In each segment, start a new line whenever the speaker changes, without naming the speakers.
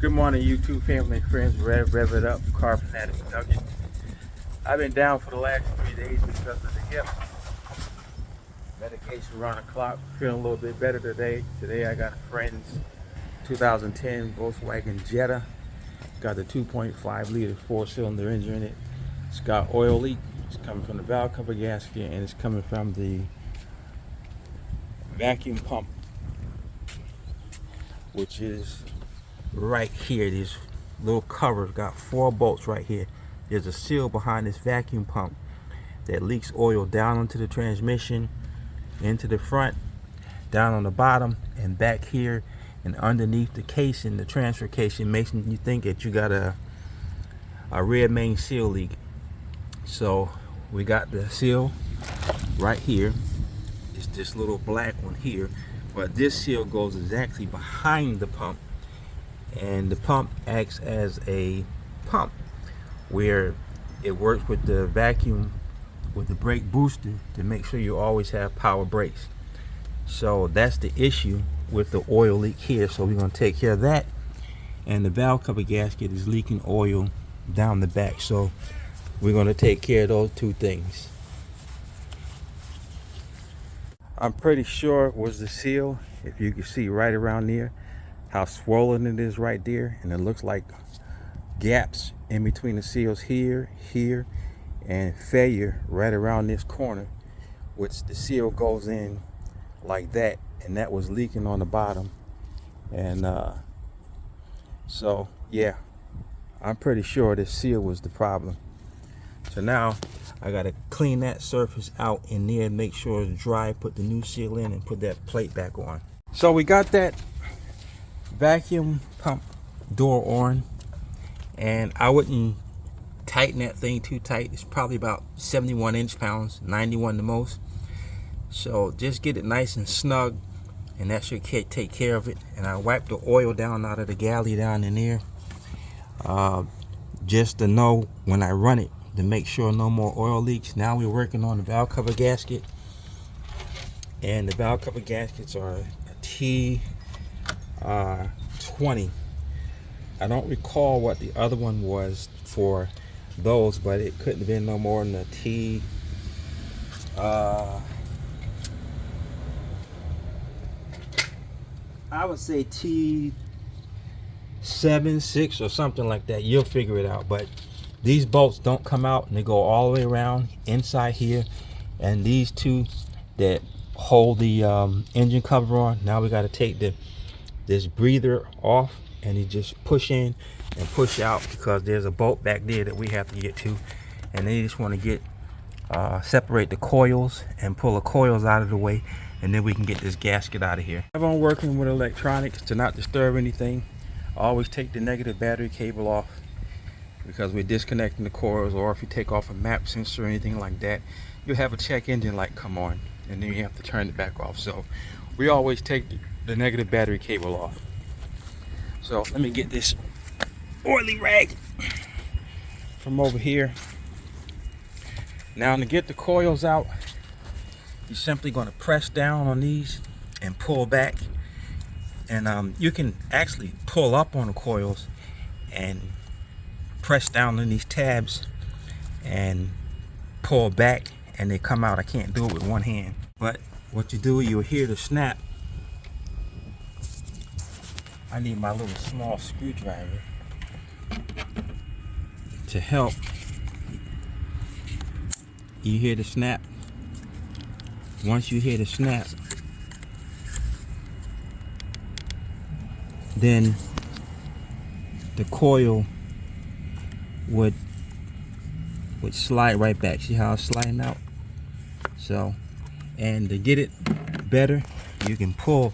Good morning, YouTube family and friends. Rev it up, car fanatic Nugget. I've been down for the last 3 days because of the hip. Medication around the clock. Feeling a little bit better today. Today I got a friend's 2010 Volkswagen Jetta. Got the 2.5 liter 4-cylinder engine in it. It's got oil leak. It's coming from the valve cover gasket and it's coming from the vacuum pump, which is right here. These little covers got 4 bolts right here. There's a seal behind this vacuum pump that leaks oil down into the transmission, into the front, down on the bottom, and back here and underneath the casing, the transfer casing, making you think that you got a red main seal leak. So we got the seal right here. It's this little black one here, but this seal goes exactly behind the pump, and the pump acts as a pump where it works with the vacuum, with the brake booster, to make sure you always have power brakes. So that's the issue with the oil leak here. So we're going to take care of that. And the valve cover gasket is leaking oil down the back, so we're going to take care of those two things. I'm pretty sure it was the seal. If you can see right around there how swollen it is right there, and it looks like gaps in between the seals here, and failure right around this corner, which the seal goes in like that, and that was leaking on the bottom. And so yeah, I'm pretty sure this seal was the problem. So now I gotta clean that surface out in there, make sure it's dry, put the new seal in, and put that plate back on. So we got that vacuum pump door on, and I wouldn't tighten that thing too tight. It's probably about 71 inch-pounds, 91 the most. So just get it nice and snug, and that should take care of it. And I wipe the oil down out of the galley down in there, just to know when I run it, to make sure no more oil leaks. Now we're working on the valve cover gasket, and the valve cover gaskets are a T20. I don't recall what the other one was for those, but it couldn't have been no more than a T I would say T7, 6 or something like that. You'll figure it out. But these bolts don't come out, and they go all the way around inside here. And these two that hold the engine cover on, now we got to take this breather off, and you just push in and push out, because there's a bolt back there that we have to get to. And they just want to get separate the coils and pull the coils out of the way, and then we can get this gasket out of here. If I'm working with electronics, to not disturb anything, I always take the negative battery cable off, because we're disconnecting the coils. Or if you take off a map sensor or anything like that, you'll have a check engine light come on, and then you have to turn it back off. So we always take the negative battery cable off. So let me get this oily rag from over here. Now to get the coils out, you're simply going to press down on these and pull back. And you can actually pull up on the coils and press down on these tabs and pull back, and they come out. I can't do it with one hand, but what you do, you'll hear the snap. I need my little small screwdriver to help. You hear the snap. Once you hear the snap, then the coil would slide right back. See how it's sliding out? So, and to get it better, you can pull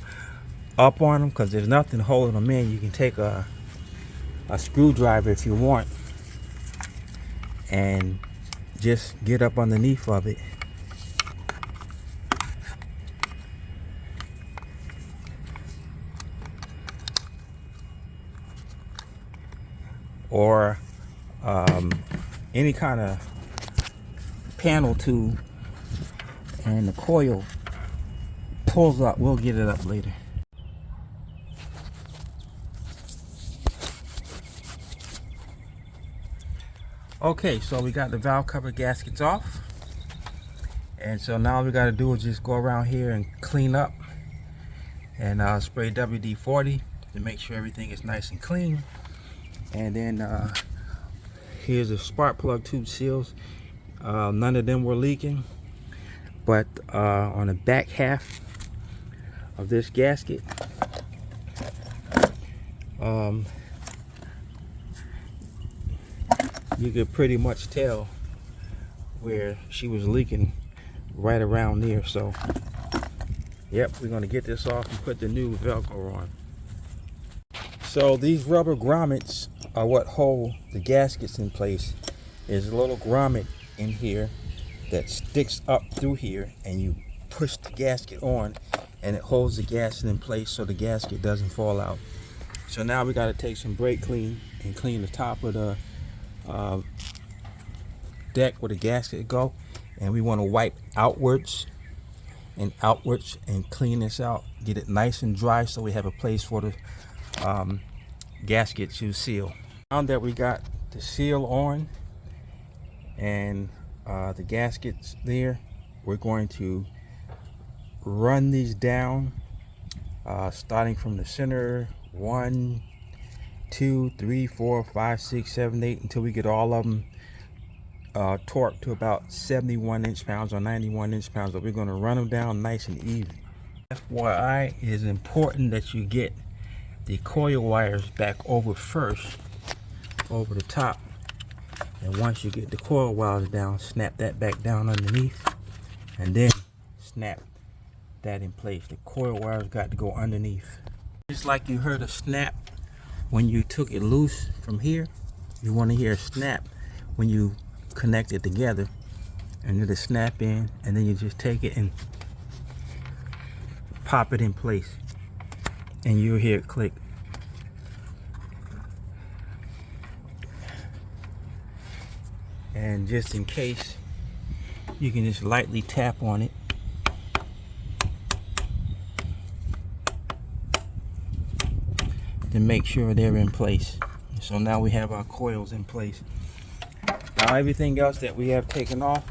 up on them, because there's nothing holding them in. You can take a screwdriver if you want, and just get up underneath of it. Or any kind of panel tool, and the coil pulls up. We'll get it up later. Okay, so we got the valve cover gaskets off, and so now all we got to do is just go around here and clean up and spray WD-40 to make sure everything is nice and clean. And then here's the spark plug tube seals. None of them were leaking, but on the back half of this gasket, you could pretty much tell where she was leaking right around there. So yep, we're going to get this off and put the new Velcro on. So these rubber grommets are what hold the gaskets in place. There's a little grommet in here that sticks up through here, and you push the gasket on and it holds the gasket in place so the gasket doesn't fall out. So now we got to take some brake clean and clean the top of the deck where the gasket go, and we want to wipe outwards and clean this out, get it nice and dry so we have a place for the gasket to seal. Now that we got the seal on and the gaskets there, we're going to run these down starting from the center, 1, 2, 3, 4, 5, 6, 7, 8, until we get all of them torqued to about 71 inch-pounds or 91 inch-pounds. But we're going to run them down nice and even. FYI, it is important that you get the coil wires back over first, over the top, and once you get the coil wires down, snap that back down underneath, and then snap that in place. The coil wires got to go underneath. Just like you heard a snap when you took it loose from here, you want to hear a snap when you connect it together, and it'll snap in, and then you just take it and pop it in place, and you'll hear it click. And just in case, you can just lightly tap on it to make sure they're in place. So now we have our coils in place. Now everything else that we have taken off,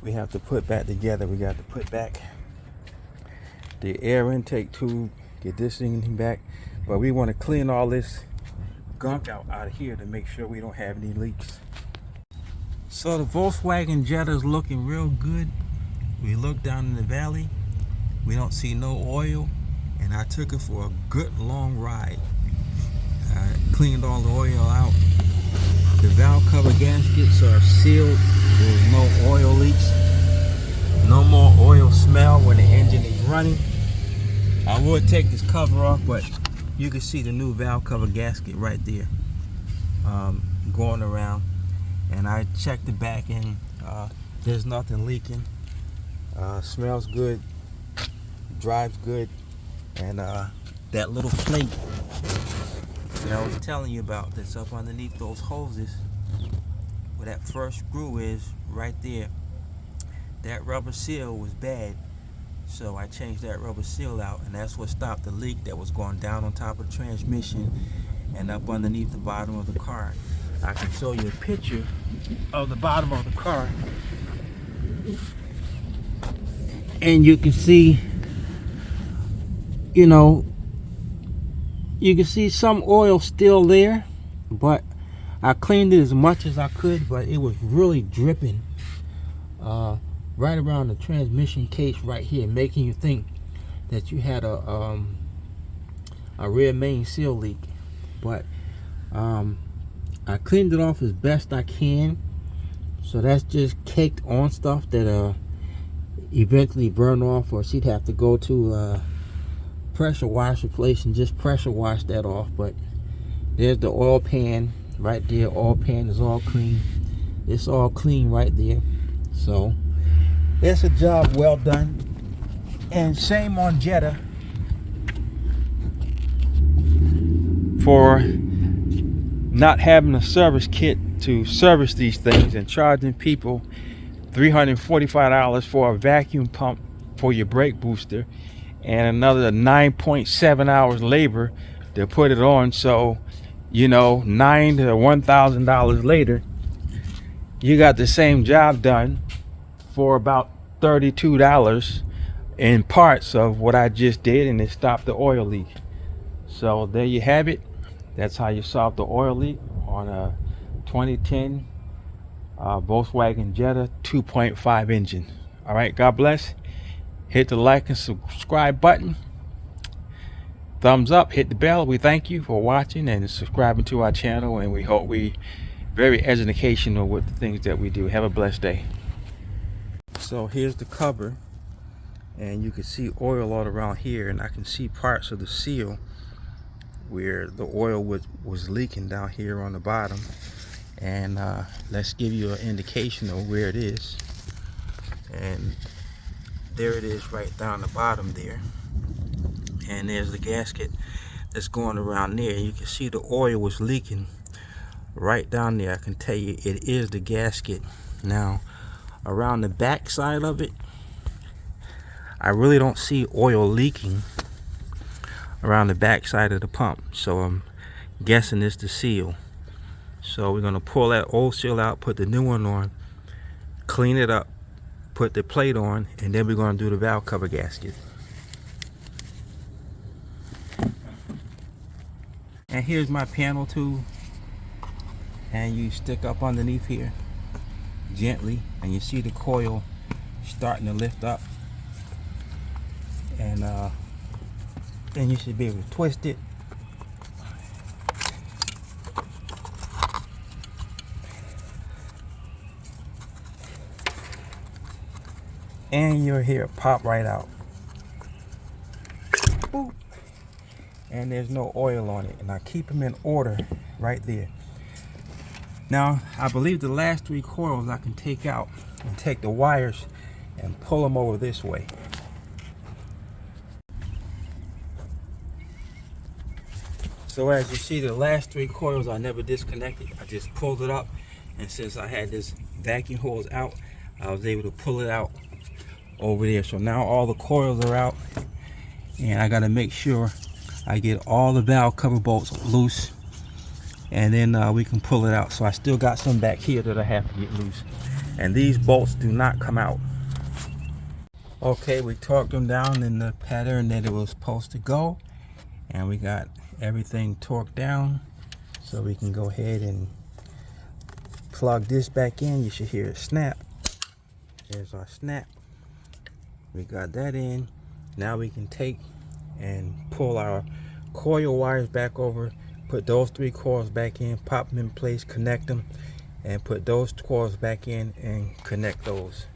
we have to put back together. We got to put back the air intake tube, get this thing back, but we want to clean all this gunk out of here to make sure we don't have any leaks. So the Volkswagen Jetta is looking real good. We look down in the valley, we don't see no oil, and I took it for a good long ride. I cleaned all the oil out. The valve cover gaskets are sealed. There's no oil leaks, no more oil smell when the engine is running. I would take this cover off, but you can see the new valve cover gasket right there going around. And I checked the back end, there's nothing leaking, smells good, drives good, and that little plate that I was telling you about that's up underneath those hoses, where that first screw is right there, that rubber seal was bad, so I changed that rubber seal out, and that's what stopped the leak that was going down on top of the transmission and up underneath the bottom of the car. I can show you a picture of the bottom of the car, and you can see, you know, you can see some oil still there, but I cleaned it as much as I could, but it was really dripping right around the transmission case right here, making you think that you had a rear main seal leak. But I cleaned it off as best I can, so that's just caked on stuff that eventually burn off, or she'd have to go to pressure washer place and just pressure wash that off. But there's the oil pan right there. Oil pan is all clean. It's all clean right there. So it's a job well done. And shame on Jetta for not having a service kit to service these things and charging people $345 for a vacuum pump for your brake booster and another 9.7 hours labor to put it on. So, you know, $9,000 to $1,000 later, you got the same job done for about $32 in parts of what I just did, and it stopped the oil leak. So there you have it. That's how you solve the oil leak on a 2010 Volkswagen Jetta 2.5 engine. All right, God bless. Hit the like and subscribe button. Thumbs up, hit the bell. We thank you for watching and subscribing to our channel, and we hope we very educational with the things that we do. Have a blessed day. So here's the cover, and you can see oil all around here, and I can see parts of the seal where the oil was leaking down here on the bottom. And let's give you an indication of where it is. And there it is right down the bottom there, and there's the gasket that's going around there. You can see the oil was leaking right down there. I can tell you it is the gasket. Now around the back side of it, I really don't see oil leaking around the back side of the pump, so I'm guessing it's the seal. So we're going to pull that old seal out, put the new one on, clean it up, put the plate on, and then we're going to do the valve cover gasket. And here's my panel tool, and you stick up underneath here gently, and you see the coil starting to lift up, and then you should be able to twist it. And you'll hear it pop right out. Boop. And there's no oil on it. And I keep them in order right there. Now, I believe the last 3 coils I can take out and take the wires and pull them over this way. So as you see, the last 3 coils I never disconnected. I just pulled it up, and since I had this vacuum hose out, I was able to pull it out over there. So now all the coils are out, and I got to make sure I get all the valve cover bolts loose, and then we can pull it out. So I still got some back here that I have to get loose, and these bolts do not come out. Okay, we torqued them down in the pattern that it was supposed to go, and we got everything torqued down, so we can go ahead and plug this back in. You should hear it snap. There's our snap. We got that in. Now we can take and pull our coil wires back over, put those 3 coils back in, pop them in place, connect them, and put those coils back in and connect those.